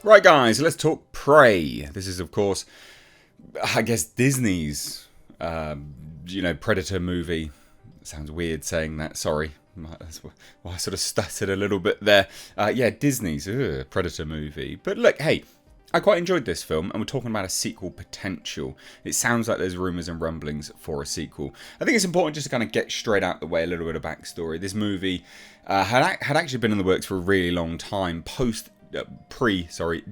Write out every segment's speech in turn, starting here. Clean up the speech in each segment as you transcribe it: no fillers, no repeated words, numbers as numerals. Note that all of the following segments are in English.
Right, guys, let's talk Prey. This is, of course, I guess Disney's, Predator movie. Sounds weird saying that. Sorry, that's why I sort of stuttered a little bit there. Disney's Predator movie. But look, hey, I quite enjoyed this film, and we're talking about a sequel potential. It sounds like there's rumours and rumblings for a sequel. I think it's important just to kind of get straight out the way a little bit of backstory. This movie had actually been in the works for a really long time,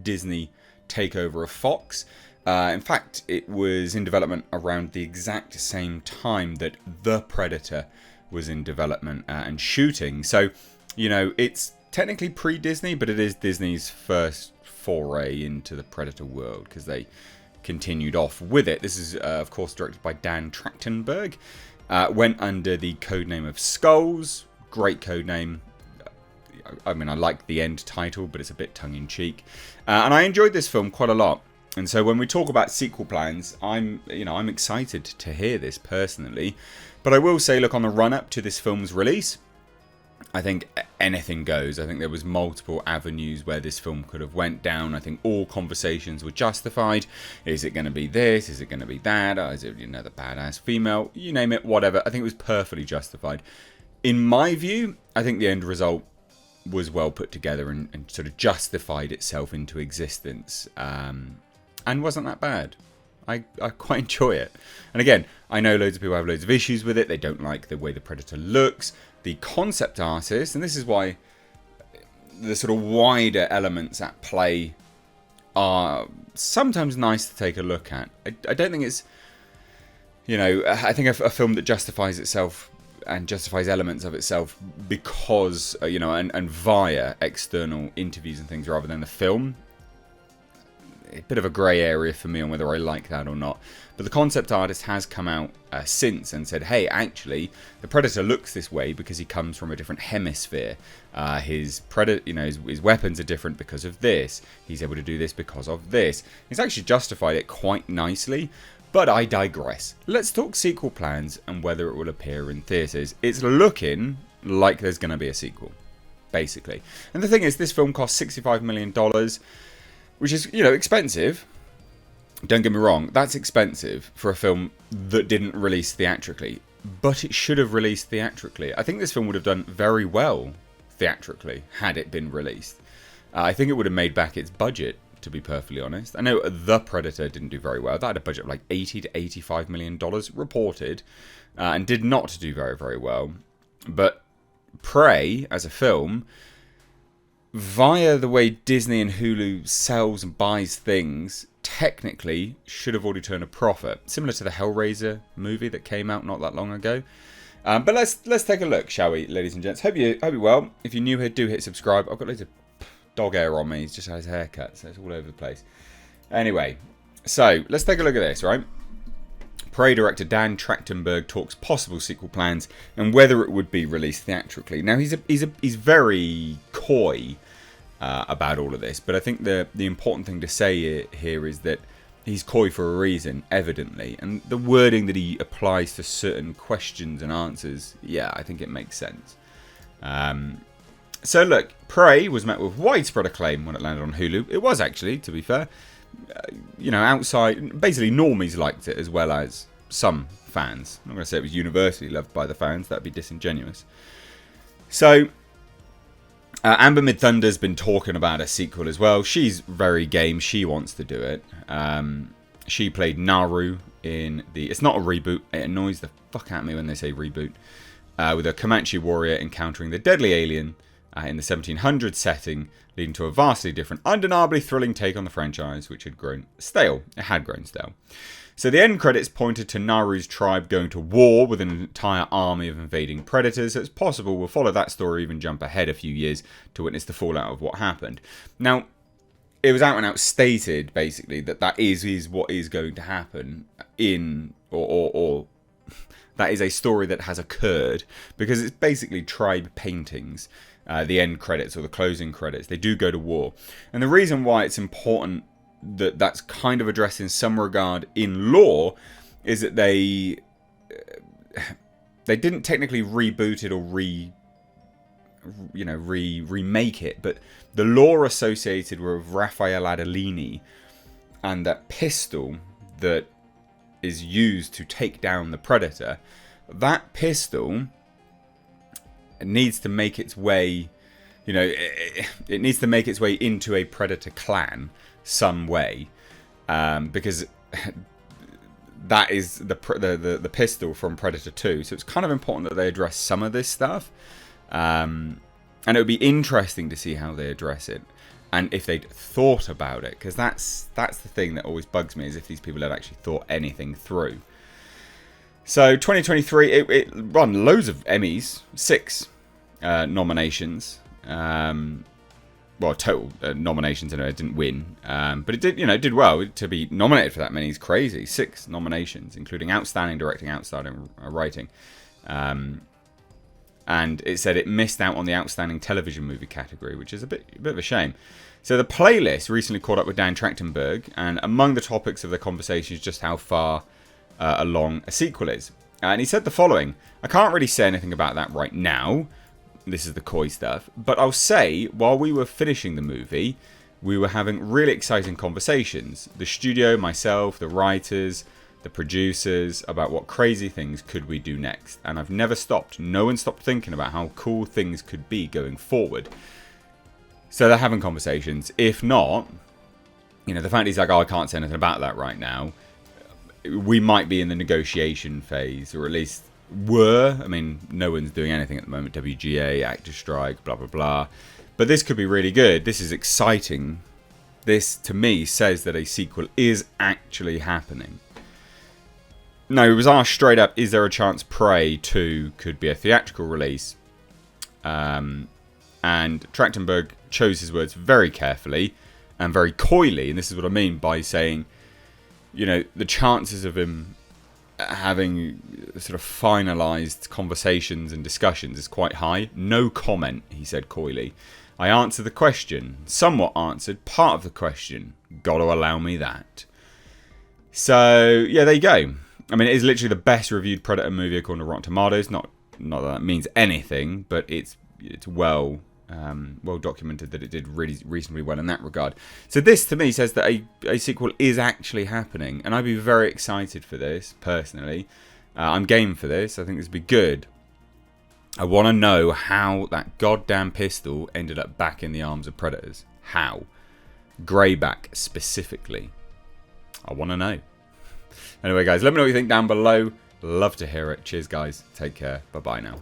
Disney takeover of Fox. In fact, it was in development around the exact same time that The Predator was in development and shooting. So, it's technically pre-Disney, but it is Disney's first foray into the Predator world because they continued off with it. This is, of course, directed by Dan Trachtenberg. Went under the codename of Skulls. Great codename. I mean, I like the end title, but it's a bit tongue-in-cheek. And I enjoyed this film quite a lot. And so when we talk about sequel plans, I'm excited to hear this personally. But I will say, look, on the run-up to this film's release, I think anything goes. I think there was multiple avenues where this film could have went down. I think all conversations were justified. Is it going to be this? Is it going to be that? Or is it, the badass female? You name it, whatever. I think it was perfectly justified. In my view, I think the end result was well put together and sort of justified itself into existence. And wasn't that bad. I quite enjoy it. And again, I know loads of people have loads of issues with it. They don't like the way the Predator looks. The concept artist, and this is why the sort of wider elements at play are sometimes nice to take a look at. I don't think it's, I think a film that justifies itself and justifies elements of itself because, and via external interviews and things rather than the film. A bit of a grey area for me on whether I like that or not. But the concept artist has come out since and said, hey, actually, the Predator looks this way because he comes from a different hemisphere. His weapons are different because of this. He's able to do this because of this. He's actually justified it quite nicely. But I digress. Let's talk sequel plans and whether it will appear in theatres. It's looking like there's going to be a sequel, basically. And the thing is, this film cost $65 million. Which is, expensive. Don't get me wrong, that's expensive for a film that didn't release theatrically. But it should have released theatrically. I think this film would have done very well theatrically had it been released. I think it would have made back its budget, to be perfectly honest. I know The Predator didn't do very well. That had a budget of like $80 to $85 million reported. And did not do very, very well. But Prey, as a film, via the way Disney and Hulu sells and buys things, technically should have already turned a profit. Similar to the Hellraiser movie that came out not that long ago. But let's take a look, shall we, ladies and gents? Hope you're well. If you're new here, do hit subscribe. I've got loads of dog hair on me. He's just had his haircut, so it's all over the place. Anyway, so let's take a look at this, right? Prey director Dan Trachtenberg talks possible sequel plans and whether it would be released theatrically. Now he's very coy about all of this, but I think the important thing to say here is that he's coy for a reason, evidently, and the wording that he applies to certain questions and answers, yeah, I think it makes sense. So look, Prey was met with widespread acclaim when it landed on Hulu. It was actually, to be fair. Outside, basically normies liked it as well as some fans. I'm not going to say it was universally loved by the fans. That'd be disingenuous. So, Amber Midthunder's been talking about a sequel as well. She's very game. She wants to do it. She played Naru in the... It's not a reboot. It annoys the fuck out of me when they say reboot. With a Comanche warrior encountering the deadly alien in the 1700s setting, leading to a vastly different, undeniably thrilling take on the franchise, which had grown stale. It had grown stale. So the end credits pointed to Naru's tribe going to war with an entire army of invading predators. So it's possible we'll follow that story, even jump ahead a few years to witness the fallout of what happened. Now, it was out and out stated, basically, that is what is going to happen in, or that is a story that has occurred, because it's basically tribe paintings. The end credits or the closing credits, they do go to war. And the reason why it's important that that's kind of addressed in some regard in lore is that they didn't technically reboot it or remake it. But the lore associated with Raphael Adolini and that pistol that is used to take down the Predator, that pistol needs to make its way, it needs to make its way into a Predator clan some way, because that is the pistol from Predator 2. So it's kind of important that they address some of this stuff, and it would be interesting to see how they address it. And if they'd thought about it, because that's the thing that always bugs me, is if these people had actually thought anything through. So 2023, it won loads of Emmys, 6 nominations. Well, total nominations. I know it didn't win, but it did. It did well. To be nominated for that many is crazy. 6 nominations, including outstanding directing, outstanding writing. And it said it missed out on the outstanding television movie category, which is a bit of a shame. So the playlist recently caught up with Dan Trachtenberg, and among the topics of the conversation is just how far along a sequel is. And he said the following: I can't really say anything about that right now. This is the coy stuff. But I'll say, while we were finishing the movie, we were having really exciting conversations. The studio, myself, the writers, the producers, about what crazy things could we do next. And I've never stopped. No one stopped thinking about how cool things could be going forward. So they're having conversations. If not, the fact he's like, oh, I can't say anything about that right now. We might be in the negotiation phase, or at least were. I mean, no one's doing anything at the moment. WGA, actor strike, blah, blah, blah. But this could be really good. This is exciting. This, to me, says that a sequel is actually happening. No, it was asked straight up, is there a chance Prey 2 could be a theatrical release? And Trachtenberg chose his words very carefully and very coyly. And this is what I mean by saying, the chances of him having sort of finalised conversations and discussions is quite high. No comment, he said coyly. I answered the question. Somewhat answered part of the question. Gotta allow me that. So, yeah, there you go. I mean, it is literally the best reviewed Predator movie according to Rotten Tomatoes. Not that means anything, but it's well documented that it did really reasonably well in that regard. So this, to me, says that a sequel is actually happening, and I'd be very excited for this, personally. I'm game for this. I think this would be good. I want to know how that goddamn pistol ended up back in the arms of Predators. How? Greyback, specifically. I want to know. Anyway, guys, let me know what you think down below. Love to hear it. Cheers, guys. Take care. Bye-bye now.